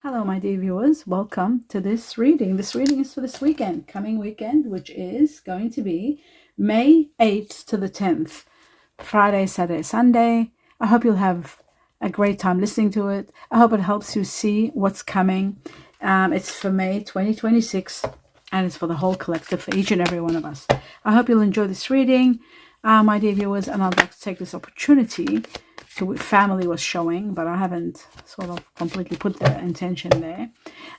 Hello, my dear viewers. Welcome to this reading. This reading is for this weekend, coming weekend, which is going to be May 8th to the 10th, Friday, Saturday, Sunday. I hope you'll have a great time listening to it. I hope it helps you see what's coming. It's for May 2026, and it's for the whole collective, for each and every one of us. I hope you'll enjoy this reading, my dear viewers, and I'd like to take this opportunity to family was showing, but I haven't sort of completely put the intention there.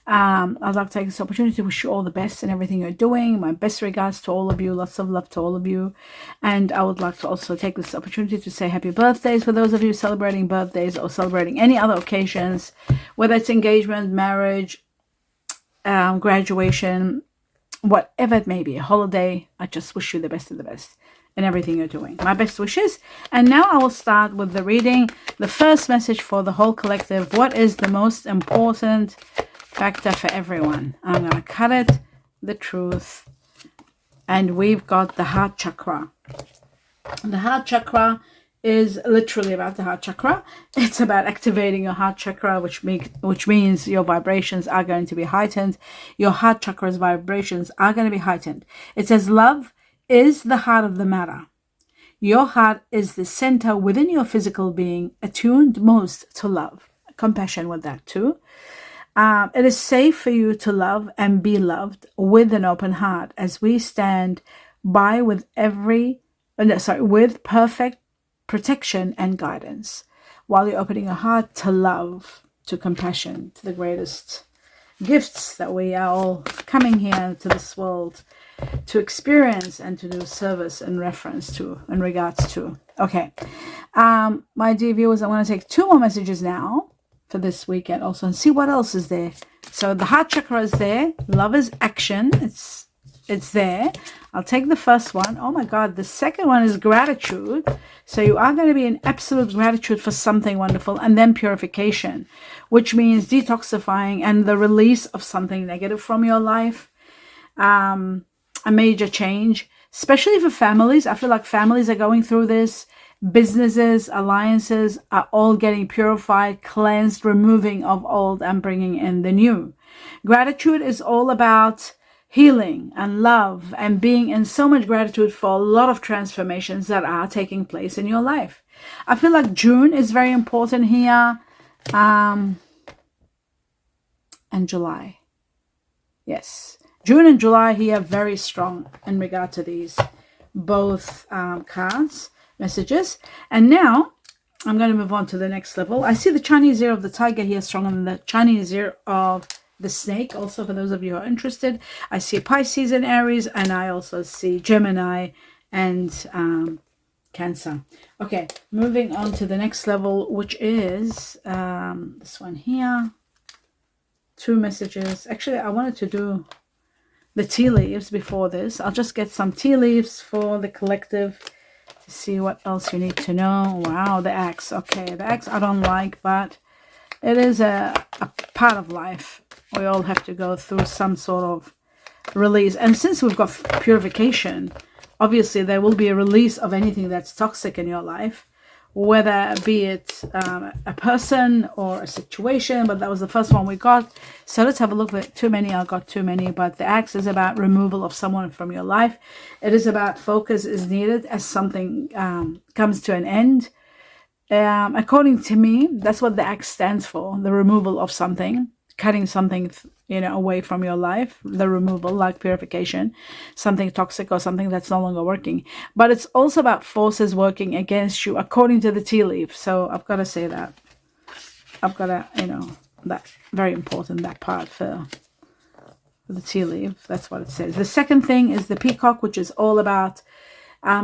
I'd like to take this opportunity to wish you all the best in everything you're doing. My best regards to all of you. Lots of love to all of you. And I would like to also take this opportunity to say happy birthdays for those of you celebrating birthdays or celebrating any other occasions, whether it's engagement, marriage, graduation, whatever it may be, a holiday. I just wish you the best of the best in everything you're doing. My best wishes. And now I will start with the reading. The first message for the whole collective. What is the most important factor for everyone? I'm going to cut it, the truth. And we've got the heart chakra. The heart chakra is literally about the heart chakra. It's about activating your heart chakra, which means your vibrations are going to be heightened. Your heart chakra's vibrations are going to be heightened. It says love is the heart of the matter. Your heart is the center within your physical being, attuned most to love. Compassion with that too. It is safe for you to love and be loved with an open heart, as we stand by with perfect protection and guidance, while you're opening your heart to love, to compassion, to the greatest gifts that we are all coming here to this world to experience and to do service and reference to, in regards to. Okay. My dear viewers, I want to take two more messages now for this weekend also and see what else is there. So the heart chakra is there. Love is action. It's there. I'll take the first one. Oh my God. The second one is gratitude. So you are going to be in absolute gratitude for something wonderful, and then purification, which means detoxifying and the release of something negative from your life. A major change, especially for families. I feel like families are going through this. Businesses, alliances are all getting purified, cleansed, removing of old and bringing in the new. Gratitude is all about healing and love and being in so much gratitude for a lot of transformations that are taking place in your life. I feel like June is very important here, and July. Yes. June and July here very strong in regard to these both cards, messages. And now I'm going to move on to the next level. I see the Chinese ear of the tiger here stronger than the Chinese ear of the snake. Also, for those of you who are interested, I see Pisces and Aries, and I also see Gemini and Cancer. Okay, moving on to the next level, which is this one here. Two messages. Actually, I wanted to do the tea leaves before this. I'll just get some tea leaves for the collective to see what else you need to know. Wow, the axe. Okay, the axe I don't like, but it is a part of life. We all have to go through some sort of release. And since we've got purification, obviously there will be a release of anything that's toxic in your life, whether be it a person or a situation. But that was the first one we got. So let's have a look at too many. I got too many. But the axe is about removal of someone from your life. It is about focus is needed as something comes to an end. According to me, that's what the axe stands for, the removal of something, cutting something away from your life, the removal, like purification, something toxic or something that's no longer working. But it's also about forces working against you, according to the tea leaf. So I've got to say that. I've got to, that very important, that part for the tea leaf. That's what it says. The second thing is the peacock, which is all about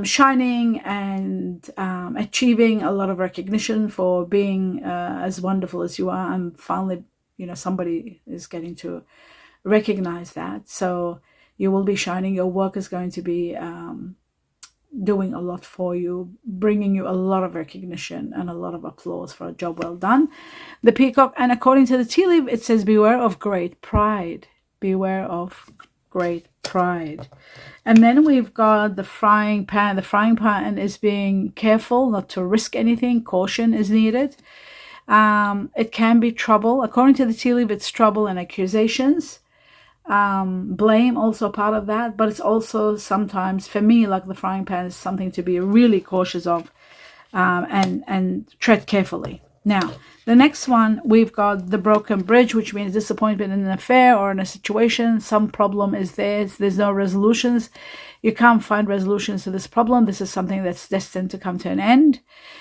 shining and achieving a lot of recognition for being as wonderful as you are. And finally, somebody is getting to recognize that. So you will be shining. Your work is going to be doing a lot for you, bringing you a lot of recognition and a lot of applause for a job well done. The peacock, and according to the tea leaf, it says, beware of great pride. Beware of great pride. And then we've got the frying pan. The frying pan is being careful not to risk anything. Caution is needed. It can be trouble. According to the tea leaf, it's trouble and accusations. Blame also part of that, but it's also sometimes, for me, like the frying pan, is something to be really cautious of, and tread carefully. Now, the next one, we've got the broken bridge, which means disappointment in an affair or in a situation. Some problem is there. There's no resolutions. You can't find resolutions to this problem. This is something that's destined to come to an end.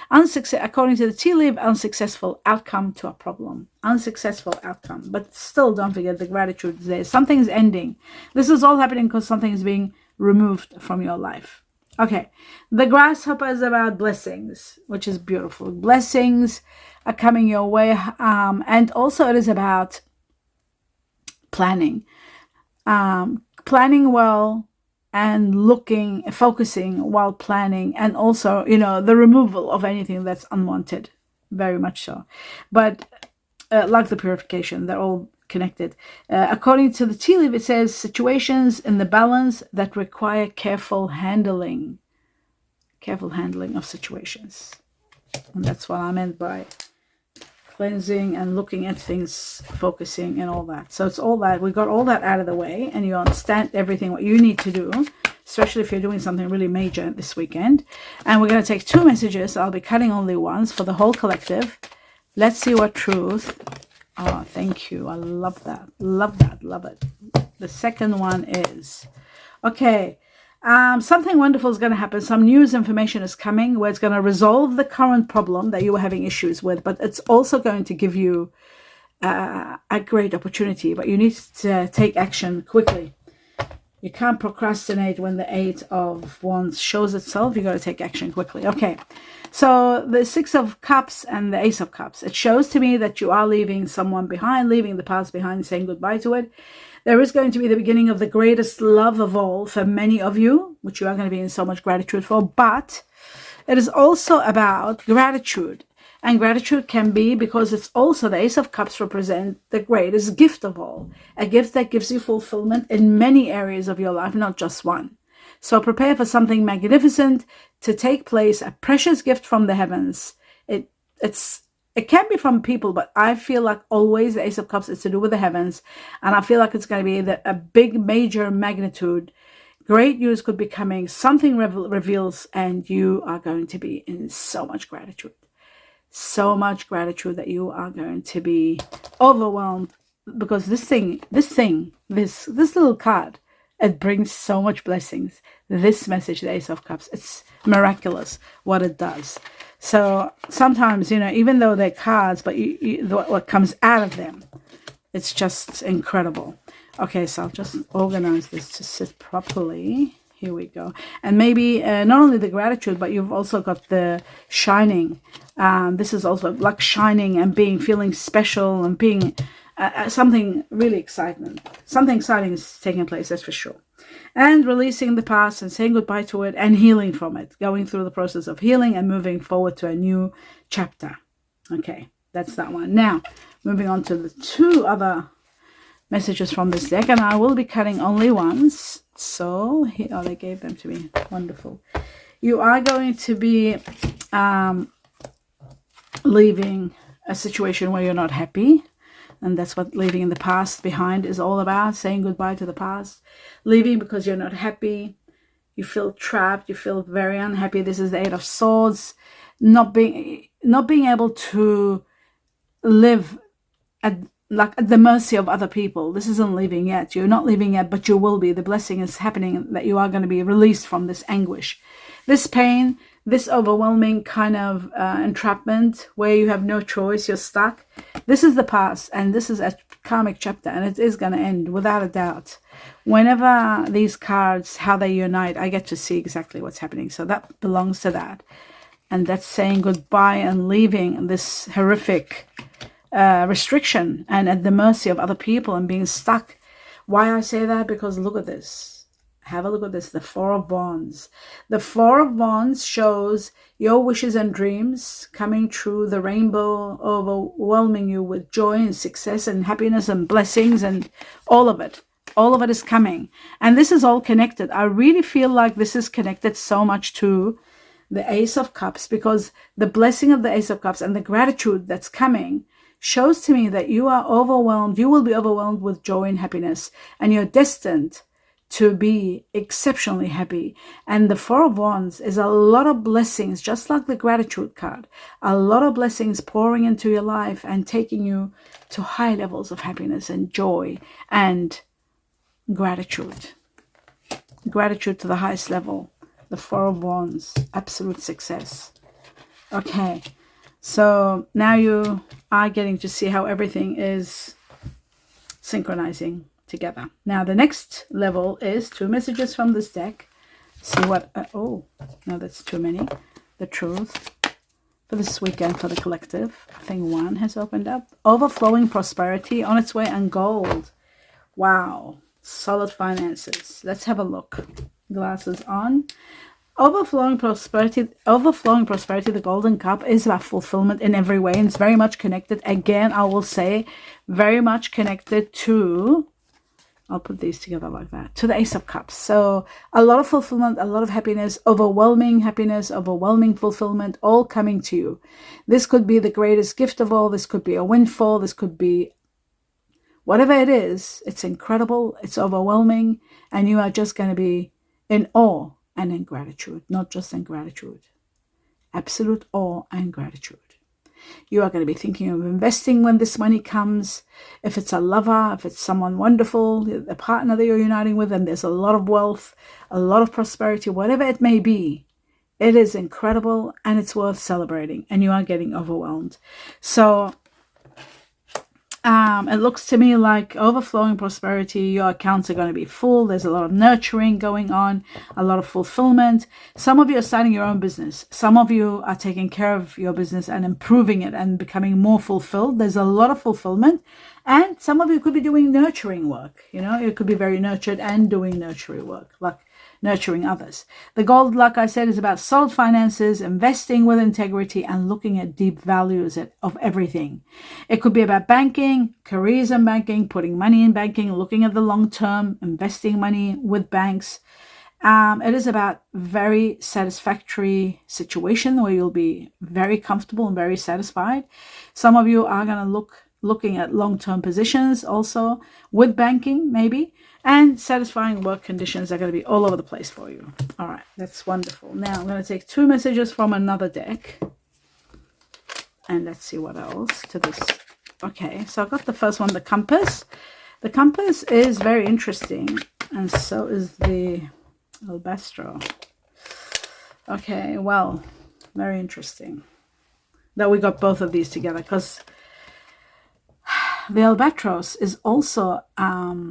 According to the tea leaf, unsuccessful outcome to a problem. Unsuccessful outcome. But still, don't forget the gratitude is there. Something's ending. This is all happening because something is being removed from your life. Okay, the grasshopper is about blessings, which is beautiful. Blessings are coming your way, and also it is about planning. Planning well and focusing while planning, and also, the removal of anything that's unwanted, very much so. But like the purification, they're all connected. According to the tea leaf, it says situations in the balance that require careful handling of situations. And that's what I meant by cleansing and looking at things, focusing and all that. So it's all that. We got all that out of the way, and you understand everything what you need to do, especially if you're doing something really major this weekend. And we're going to take 2 messages. I'll be cutting only ones for the whole collective. Let's see what truth. Oh, thank you. I love that. Love that. Love it. The second one is, okay, something wonderful is going to happen. Some news information is coming where it's going to resolve the current problem that you were having issues with, but it's also going to give you a great opportunity, but you need to take action quickly. You can't procrastinate when the 8 of Wands shows itself. You got to take action quickly. Okay, so the 6 of Cups and the Ace of Cups. It shows to me that you are leaving someone behind, leaving the past behind, saying goodbye to it. There is going to be the beginning of the greatest love of all for many of you, which you are going to be in so much gratitude for. But it is also about gratitude. And gratitude can be, because it's also the Ace of Cups represent the greatest gift of all. A gift that gives you fulfillment in many areas of your life, not just one. So prepare for something magnificent to take place, a precious gift from the heavens. It can be from people, but I feel like always the Ace of Cups is to do with the heavens. And I feel like it's going to be a big, major magnitude. Great news could be coming. Something reveals, and you are going to be in so much gratitude. So much gratitude that you are going to be overwhelmed, because this little card, it brings so much blessings. This message, the Ace of Cups, it's miraculous what it does. So sometimes, even though they're cards, but what comes out of them, it's just incredible. Okay, so I'll just organize this to sit properly. Here we go. And maybe not only the gratitude, but you've also got the shining. This is also like shining and feeling special and being something really exciting. Something exciting is taking place, that's for sure. And releasing the past and saying goodbye to it and healing from it. Going through the process of healing and moving forward to a new chapter. Okay, that's that one. Now, moving on to the 2 other messages from this deck. And I will be cutting only ones. So, they gave them to me. Wonderful. You are going to be leaving a situation where you're not happy. And that's what leaving in the past behind is all about. Saying goodbye to the past. Leaving because you're not happy. You feel trapped. You feel very unhappy. This is the 8 of Swords. Not being able to live at the mercy of other people. This isn't leaving yet. You're not leaving yet, but you will be. The blessing is happening that you are going to be released from this anguish, this pain, this overwhelming kind of entrapment where you have no choice. You're stuck. This is the past, and this is a karmic chapter, and it is going to end without a doubt. Whenever these cards, how they unite, I get to see exactly what's happening. So that belongs to that. And that's saying goodbye and leaving this horrific restriction and at the mercy of other people and being stuck. Why I say that? Because look at this. Have a look at this. The 4 of Wands. The 4 of Wands shows your wishes and dreams coming true. The rainbow overwhelming you with joy and success and happiness and blessings and all of it. All of it is coming. And this is all connected. I really feel like this is connected so much to the Ace of Cups, because the blessing of the Ace of Cups and the gratitude that's coming shows to me that you are overwhelmed. You will be overwhelmed with joy and happiness, and you're destined to be exceptionally happy. And the Four of Wands is a lot of blessings, just like the gratitude card, a lot of blessings pouring into your life and taking you to high levels of happiness and joy and gratitude. Gratitude to the highest level. The Four of Wands, absolute success. Okay, so now you are getting to see how everything is synchronizing together. Now the next level is 2 messages from this deck. See what, oh, no, that's too many. The Truth for this weekend for the collective. I think 1 has opened up. Overflowing prosperity on its way, and gold. Wow, solid finances. Let's have a look. Glasses on. Overflowing prosperity, the golden cup is about fulfillment in every way, and it's very much connected, again, I will say, very much connected to, I'll put these together like that, to the Ace of Cups. So a lot of fulfillment, a lot of happiness, overwhelming fulfillment, all coming to you. This could be the greatest gift of all. This could be a windfall. This could be whatever it is. It's incredible. It's overwhelming. And you are just going to be in awe and in gratitude, not just in gratitude. Absolute awe and gratitude. You are going to be thinking of investing when this money comes. If it's a lover, if it's someone wonderful, the partner that you're uniting with, and there's a lot of wealth, a lot of prosperity, whatever it may be, it is incredible and it's worth celebrating, and you are getting overwhelmed. So it looks to me like overflowing prosperity. Your accounts are going to be full. There's a lot of nurturing going on, a lot of fulfillment. Some of you are starting your own business. Some of you are taking care of your business and improving it and becoming more fulfilled. There's a lot of fulfillment. And some of you could be doing nurturing work. You know, you could be very nurtured and doing nurturing work, like nurturing others. The gold, like I said, is about solid finances, investing with integrity, and looking at deep values of everything. It could be about banking, careers in banking, putting money in banking, looking at the long term, investing money with banks. It is about very satisfactory situation where you'll be very comfortable and very satisfied. Some of you are going to looking at long-term positions also with banking maybe, and satisfying work conditions are going to be all over the place for you. All right, that's wonderful. Now I'm going to take 2 messages from another deck, and let's see what else to this. Okay, so I got the first one, the compass. The compass is very interesting, and so is the albatross. Okay, well, very interesting that we got both of these together, because the albatross is also a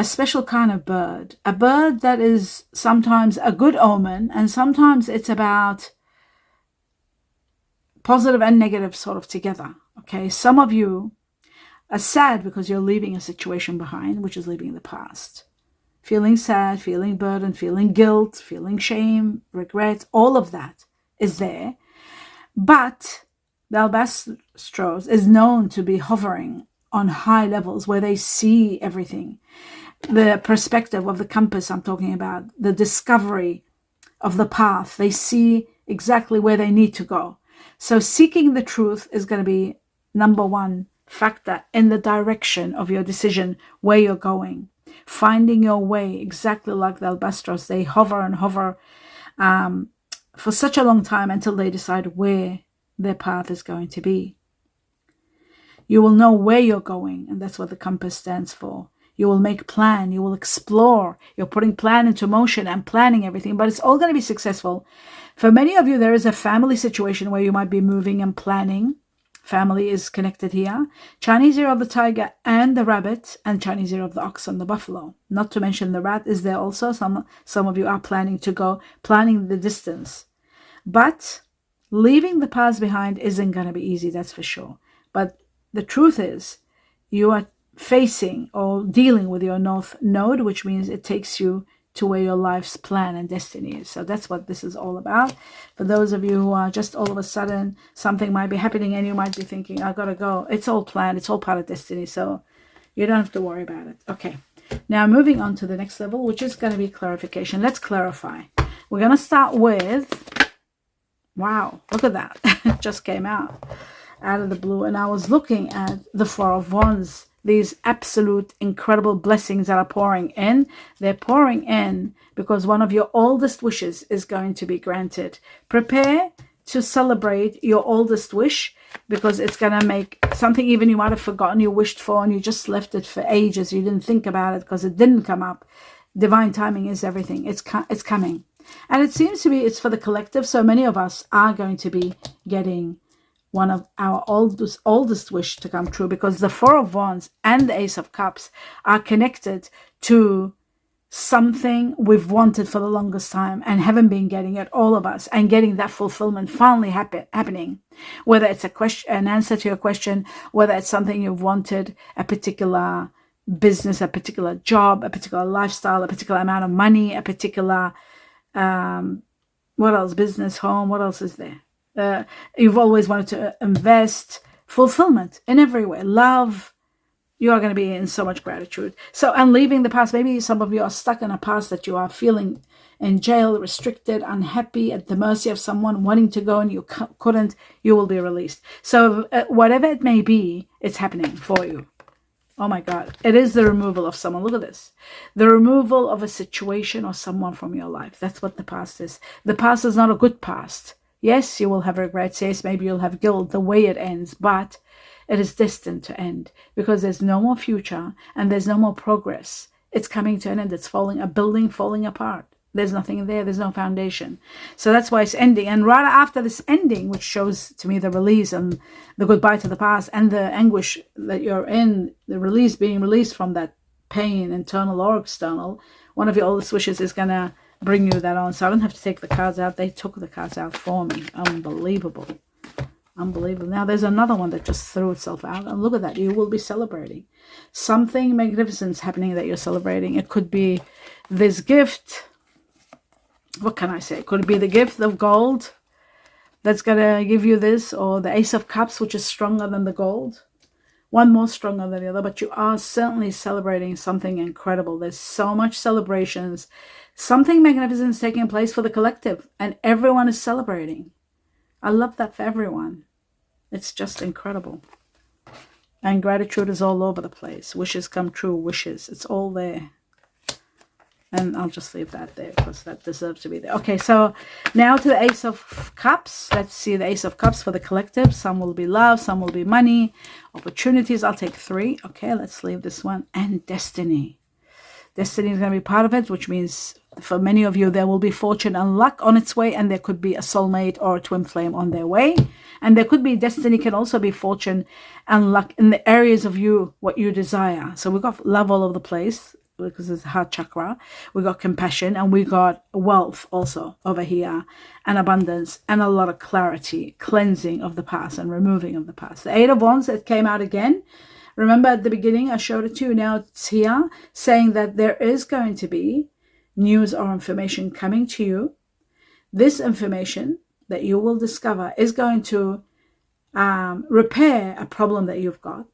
special kind of bird, a bird that is sometimes a good omen, and sometimes it's about positive and negative sort of together. Okay, some of you are sad because you're leaving a situation behind, which is leaving the past. Feeling sad, feeling burdened, feeling guilt, feeling shame, regret, all of that is there. But the albatross is known to be hovering on high levels where they see everything. The perspective of the compass I'm talking about, the discovery of the path, they see exactly where they need to go. So seeking the truth is going to be number 1 factor in the direction of your decision, where you're going. Finding your way, exactly like the albatross, they hover and hover for such a long time until they decide where their path is going to be. You will know where you're going, and that's what the compass stands for. You will make plan, you will explore, you're putting plan into motion and planning everything, but it's all going to be successful. For many of you, there is a family situation where you might be moving and planning. Family is connected here. Chinese ear of the tiger and the rabbit, and Chinese ear of the ox and the buffalo. Not to mention the rat is there also. Some of you are planning the distance. But leaving the past behind isn't going to be easy, that's for sure. But the truth is, you are facing or dealing with your north node, which means it takes you to where your life's plan and destiny is. So that's what this is all about. For those of you who are just all of a sudden, something might be happening and you might be thinking, I gotta go. It's all planned. It's all part of destiny. So you don't have to worry about it. Okay. Now moving on to the next level, which is going to be clarification. Let's clarify. We're going to start with, wow, look at that. It just came out of the blue. And I was looking at the Four of Wands, these absolute incredible blessings that are pouring in. They're pouring in because one of your oldest wishes is going to be granted. Prepare to celebrate your oldest wish, because it's going to make something even you might have forgotten you wished for and you just left it for ages. You didn't think about it because it didn't come up. Divine timing is everything. It's coming. And it seems to be it's for the collective. So many of us are going to be getting one of our oldest wish to come true, because the Four of Wands and the Ace of Cups are connected to something we've wanted for the longest time and haven't been getting it, all of us, and getting that fulfillment finally happening. Whether it's a question, an answer to your question, whether it's something you've wanted, a particular business, a particular job, a particular lifestyle, a particular amount of money, a particular what else, business, home, what else is there? You've always wanted to invest, fulfillment in every way, love. You are going to be in so much gratitude. So, and leaving the past. Maybe some of you are stuck in a past that you are feeling in jail, restricted, unhappy, at the mercy of someone, wanting to go and you couldn't. You will be released. So whatever it may be, it's happening for you. Oh my God. It is the removal of someone. Look at this. The removal of a situation or someone from your life. That's what the past is. The past is not a good past. Yes, you will have regrets. Yes, maybe you'll have guilt the way it ends, but it is destined to end, because there's no more future and there's no more progress. It's coming to an end. It's falling, a building falling apart. There's nothing there. There's no foundation. So that's why it's ending. And right after this ending, which shows to me the release and the goodbye to the past and the anguish that you're in, the release, being released from that pain, internal or external, one of your oldest wishes is going to bring you that on. So I don't have to take the cards out. They took the cards out for me. Unbelievable. Unbelievable. Now there's another one that just threw itself out, and look at that. You will be celebrating something magnificent happening that you're celebrating. It could be this gift. What can I say? It could be the gift of gold that's gonna give you this, or the Ace of Cups, which is stronger than the gold, one more stronger than the other. But you are certainly celebrating something incredible. There's so much celebrations. Something magnificent is taking place for the collective, and everyone is celebrating. I love that for everyone. It's just incredible. And gratitude is all over the place. Wishes come true. Wishes. It's all there. And I'll just leave that there because that deserves to be there. Okay, so now to the Ace of Cups. Let's see the Ace of Cups for the collective. Some will be love. Some will be money. Opportunities. I'll take 3. Okay, let's leave this one. And destiny. Destiny is going to be part of it, which means for many of you, there will be fortune and luck on its way, and there could be a soulmate or a twin flame on their way. And there could be destiny, can also be fortune and luck in the areas of you, what you desire. So we've got love all over the place because it's the heart chakra. We got compassion, and we got wealth also over here, and abundance, and a lot of clarity, cleansing of the past and removing of the past. The 8 of Wands, it came out again. Remember at the beginning, I showed it to you. Now it's here saying that there is going to be news or information coming to you. This information that you will discover is going to repair a problem that you've got,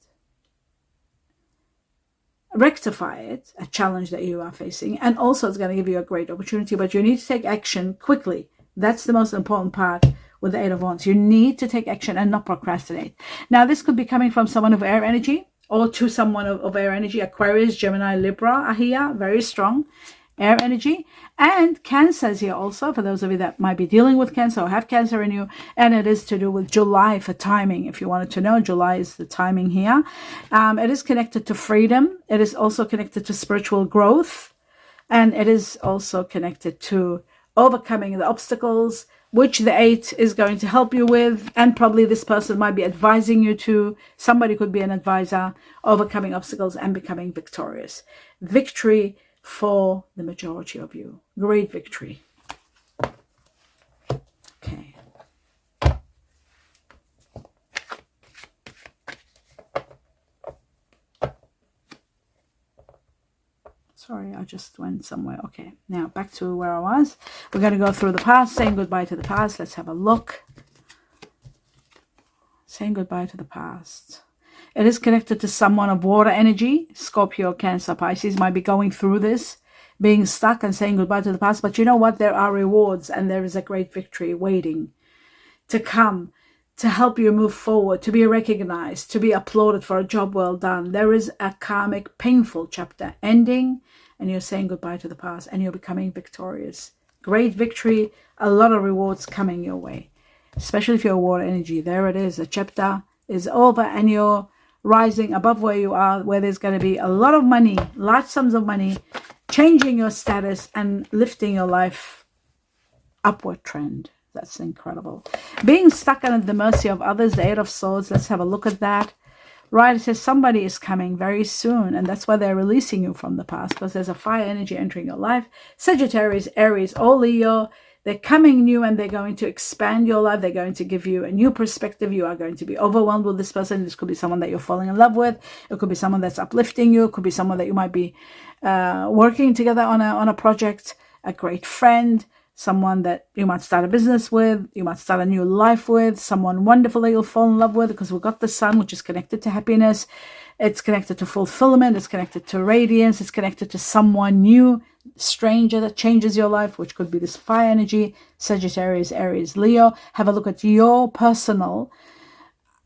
rectify it, a challenge that you are facing, and also it's going to give you a great opportunity, but you need to take action quickly. That's the most important part with the 8 of Wands. You need to take action and not procrastinate. Now, this could be coming from someone of air energy or to someone of air energy. Aquarius, Gemini, Libra are here, very strong air energy. And Cancer is here also, for those of you that might be dealing with Cancer or have Cancer in you. And it is to do with July for timing. If you wanted to know, July is the timing here. It is connected to freedom. It is also connected to spiritual growth. And it is also connected to overcoming the obstacles, which the 8 is going to help you with. And probably this person might be advising you to. Somebody could be an advisor, overcoming obstacles and becoming victorious. Victory for the majority of you. Great victory. Okay. Sorry, I just went somewhere. Okay, now back to where I was. We're going to go through the past, saying goodbye to the past. Let's have a look. Saying goodbye to the past. It is connected to someone of water energy. Scorpio, Cancer, Pisces might be going through this. being stuck and saying goodbye to the past. But you know what? There are rewards, and there is a great victory waiting to come, to help you move forward, to be recognized, to be applauded for a job well done. There is a karmic, painful chapter ending, and you're saying goodbye to the past, and you're becoming victorious. Great victory, a lot of rewards coming your way, especially if you're water energy. There it is. The chapter is over, and you're rising above where you are, where there's going to be a lot of money, large sums of money, changing your status and lifting your life upward trend. That's incredible. Being stuck under the mercy of others, the Eight of Swords. Let's have a look at that. Right, it says somebody is coming very soon, and that's why they're releasing you from the past, because there's a fire energy entering your life. Sagittarius, Aries, or Leo, they're coming new, and they're going to expand your life. They're going to give you a new perspective. You are going to be overwhelmed with this person. This could be someone that you're falling in love with. It could be someone that's uplifting you. It could be someone that you might be working together on a project, a great friend, someone that you might start a business with, you might start a new life with, someone wonderful that you'll fall in love with, because we've got the sun, which is connected to happiness. It's connected to fulfillment. It's connected to radiance. It's connected to someone new, stranger that changes your life, which could be this fire energy, Sagittarius, Aries, Leo. Have a look at your personal,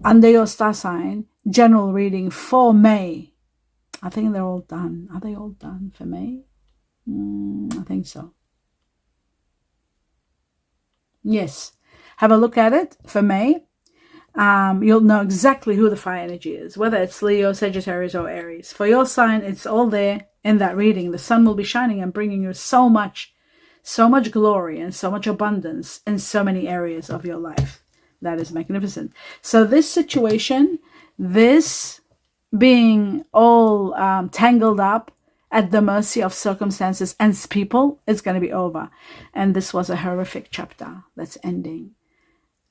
under your star sign, general reading for May. I think they're all done. Are they all done for May? I think so. Yes, have a look at it for May. You'll know exactly who the fire energy is, whether it's Leo, Sagittarius, or Aries. For your sign, it's all there in that reading. The sun will be shining and bringing you so much glory and so much abundance in so many areas of your life. That is magnificent. So this situation, this being all tangled up at the mercy of circumstances and people, it's going to be over. And this was a horrific chapter that's ending.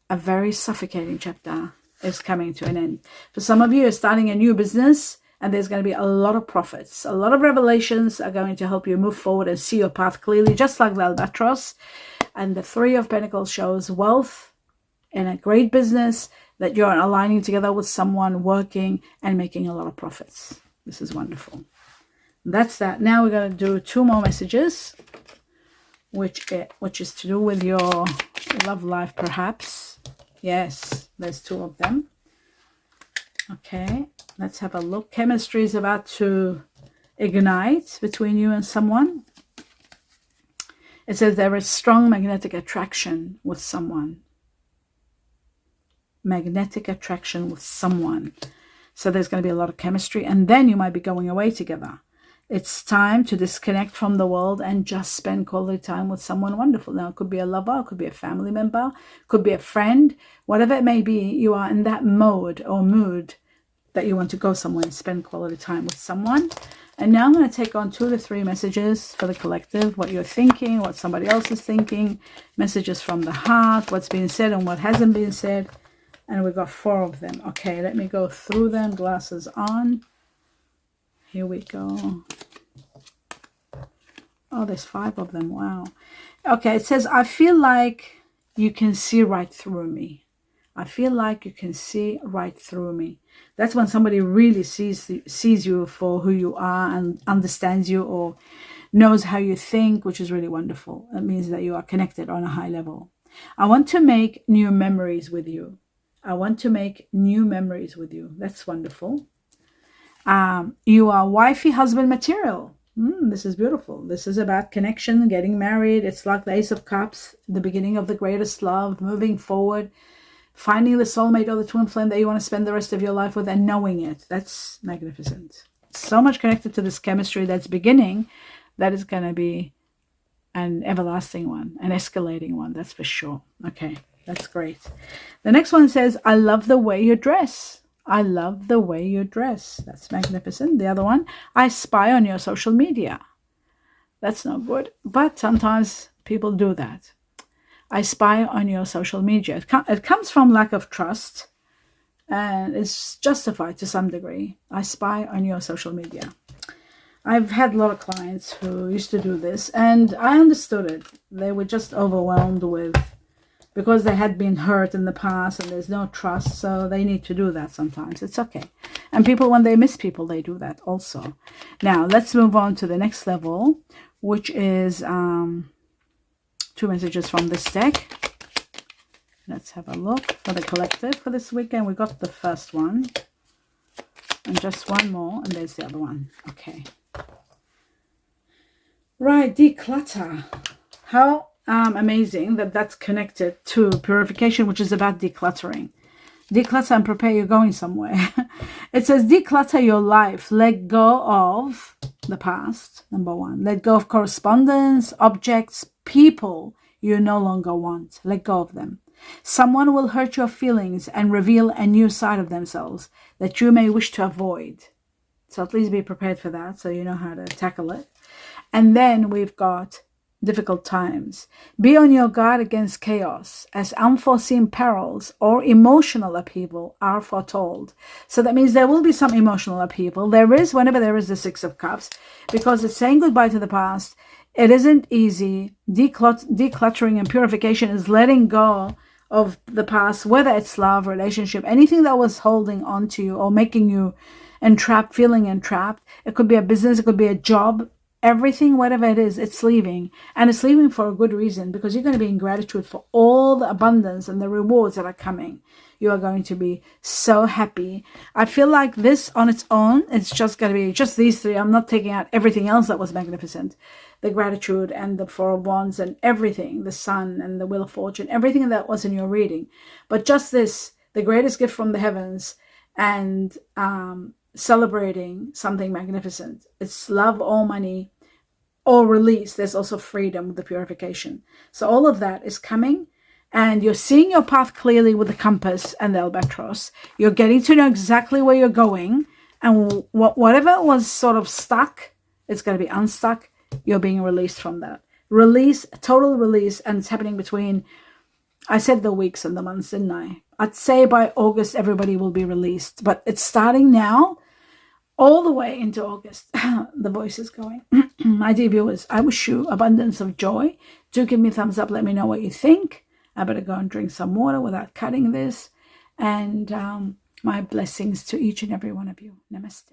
A very suffocating chapter is coming to an end. For some of you, you're starting a new business, and there's going to be a lot of profits. A lot of revelations are going to help you move forward and see your path clearly, just like the albatross. And the Three of Pentacles shows wealth in a great business, that you're aligning together with someone, working and making a lot of profits. This is wonderful. That's that. Now we're going to do 2 more messages, which is to do with your love life, perhaps. Yes, there's 2 of them. Okay, let's have a look. Chemistry is about to ignite between you and someone. It says there is strong magnetic attraction with someone. Magnetic attraction with someone. So there's going to be a lot of chemistry, and then you might be going away together. It's time to disconnect from the world and just spend quality time with someone wonderful. Now, it could be a lover, it could be a family member, could be a friend, whatever it may be. You are in that mode or mood that you want to go somewhere and spend quality time with someone. And now I'm going to take on 2 to 3 messages for the collective, what you're thinking, what somebody else is thinking, messages from the heart, what's being said and what hasn't been said. And we've got 4 of them. Okay, let me go through them. Glasses on. Here we go. Oh, there's 5 of them. Wow. Okay, it says, I feel like you can see right through me. I feel like you can see right through me. That's when somebody really sees you for who you are and understands you or knows how you think, which is really wonderful. That means that you are connected on a high level. I want to make new memories with you. I want to make new memories with you. That's wonderful. You are wifey husband material. This is beautiful. This is about connection, getting married. It's like the Ace of Cups, the beginning of the greatest love, moving forward, finding the soulmate or the twin flame that you want to spend the rest of your life with and knowing it. That's magnificent. So much connected to this chemistry that's beginning, that is going to be an everlasting one, an escalating one, that's for sure. Okay, that's great. The next one says, I love the way you dress. I love the way you dress. That's magnificent. The other one, I spy on your social media. That's not good, but sometimes people do that. I spy on your social media. It comes from lack of trust, and it's justified to some degree. I spy on your social media. I've had a lot of clients who used to do this, and I understood it. They were just overwhelmed with, because they had been hurt in the past and there's no trust, so they need to do that sometimes. It's okay. And people, when they miss people, they do that also. Now, let's move on to the next level, which is 2 messages from this deck. Let's have a look for the collective for this weekend. We got the first one. And just one more. And there's the other one. Okay. Right. Declutter. How amazing that that's connected to purification, which is about decluttering. Declutter and prepare. You're going somewhere. It says declutter your life. Let go of the past. Number one. Let go of correspondence, objects, people you no longer want. Let go of them. Someone will hurt your feelings and reveal a new side of themselves that you may wish to avoid. So at least be prepared for that so you know how to tackle it. And then we've got difficult times. Be on your guard against chaos as unforeseen perils or emotional upheaval are foretold. So that means there will be some emotional upheaval. There is, whenever there is the Six of Cups, because it's saying goodbye to the past. It isn't easy. Decluttering and purification is letting go of the past, whether it's love, relationship, anything that was holding on to you or making you entrapped, feeling entrapped. It could be a business, it could be a job, everything, whatever it is, it's leaving. And it's leaving for a good reason, because you're going to be in gratitude for all the abundance and the rewards that are coming. You are going to be so happy. I feel like this on its own, it's just going to be just these three. I'm not taking out everything else that was magnificent. The gratitude and the Four of Wands and everything, the Sun and the Wheel of Fortune, everything that was in your reading. But just this, the greatest gift from the heavens, and celebrating something magnificent. It's love or money or release. There's also freedom with the purification. So all of that is coming, and you're seeing your path clearly with the compass and the albatross. You're getting to know exactly where you're going, and whatever was sort of stuck, it's going to be unstuck. You're being released from that. Release, total release, and it's happening between, I said the weeks and the months, didn't I? I'd say by August, everybody will be released, but it's starting now, all the way into August. The voice is going. My dear viewers, I wish you abundance of joy. Do give me a thumbs up. Let me know what you think. I better go and drink some water without cutting this. And my blessings to each and every one of you. Namaste.